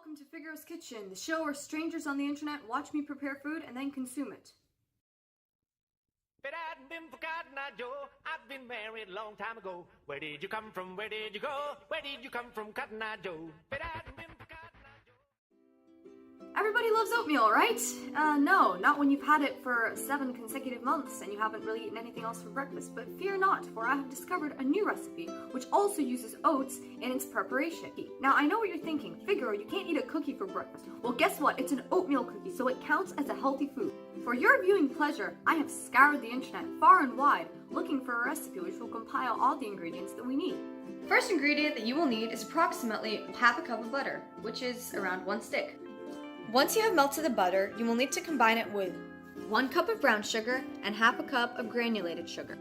welcome to Figaro's Kitchen, the show where strangers on the internet watch me prepare food and then consume it. But I hadn't been forgotten, now, Joe. I've been married a long time ago. Where did you come from? Where did you go? Where did you come from, Cotton Eye Joe? But I hadn't been forgotten, now, Joe. Everybody loves oatmeal, right? No, not when you've had it for 7 consecutive months and you haven't really eaten anything else for breakfast. But fear not, for I have discovered a new recipe which also uses oats in its preparation. Now, I know what you're thinking. Figaro, you can't eat a cookie for breakfast. Well, guess what? It's an oatmeal cookie, so it counts as a healthy food. For your viewing pleasure, I have scoured the internet far and wide looking for a recipe which will compile all the ingredients that we need. First ingredient that you will need is approximately half a cup of butter, which is around 1 stick. Once you have melted the butter, you will need to combine it with 1 cup of brown sugar and half a cup of granulated sugar.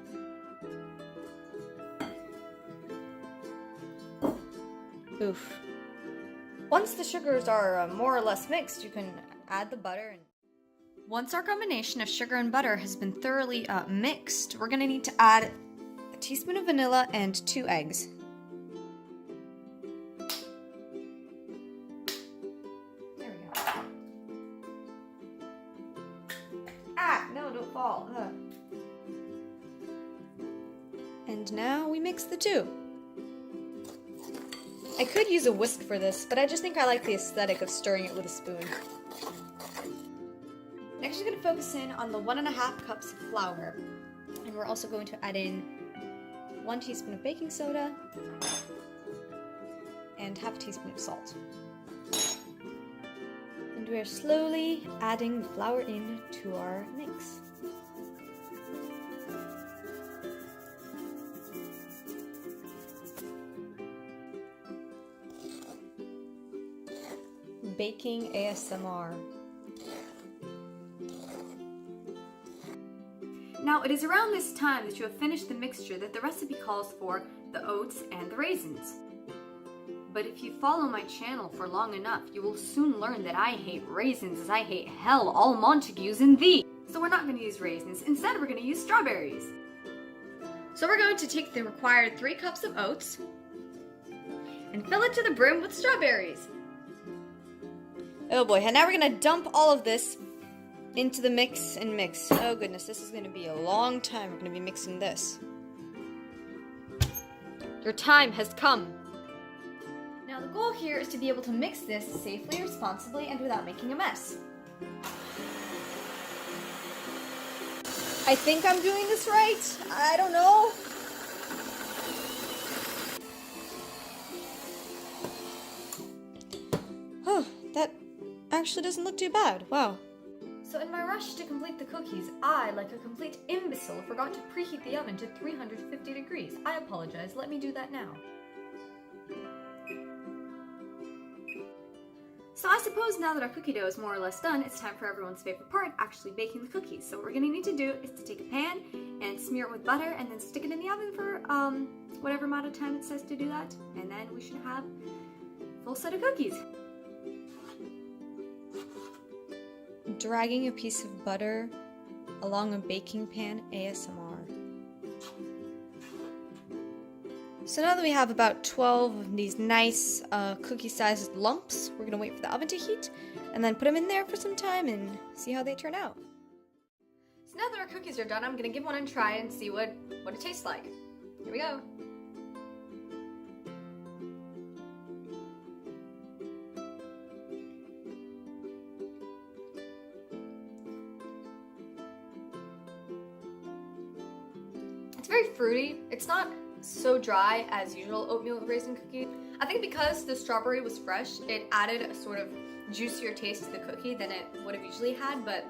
Oof. Once the sugars are more or less mixed, you can add the butter. Once our combination of sugar and butter has been thoroughly mixed, we're going to need to add a teaspoon of vanilla and 2 eggs. No, don't fall. And now we mix the two. I could use a whisk for this, but I just think I like the aesthetic of stirring it with a spoon. Next, you're going to focus in on the 1.5 cups of flour. And we're also going to add in 1 teaspoon of baking soda and half a teaspoon of salt. And we are slowly adding the flour into our mix. Baking ASMR. Now, it is around this time that you have finished the mixture that the recipe calls for the oats and the raisins. But if you follow my channel for long enough, you will soon learn that I hate raisins as I hate hell, all Montagues and thee. So we're not going to use raisins. Instead, we're going to use strawberries. So we're going to take the required 3 cups of oats and fill it to the brim with strawberries. Oh boy, and now we're going to dump all of this into the mix and mix. Oh goodness, this is going to be a long time we're going to be mixing this. Your time has come. Now the goal here is to be able to mix this safely, responsibly, and without making a mess. I think I'm doing this right. I don't know. Oh, that actually doesn't look too bad. Wow. So in my rush to complete the cookies, I, like a complete imbecile, forgot to preheat the oven to 350 degrees. I apologize. Let me do that now. So I suppose now that our cookie dough is more or less done, it's time for everyone's favorite part, actually baking the cookies. So what we're going to need to do is to take a pan and smear it with butter and then stick it in the oven for whatever amount of time it says to do that. And then we should have a full set of cookies. Dragging a piece of butter along a baking pan ASMR. So now that we have about 12 of these nice cookie-sized lumps, we're going to wait for the oven to heat and then put them in there for some time and see how they turn out. So now that our cookies are done, I'm going to give one a try and see what it tastes like. Here we go. It's very fruity. It's not so dry as usual oatmeal raisin cookie. I think because the strawberry was fresh, it added a sort of juicier taste to the cookie than it would have usually had, but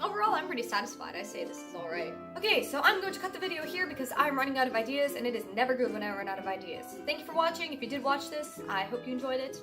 overall I'm pretty satisfied. I say this is alright. Okay, so I'm going to cut the video here because I'm running out of ideas and it is never good when I run out of ideas. Thank you for watching. If you did watch this, I hope you enjoyed it.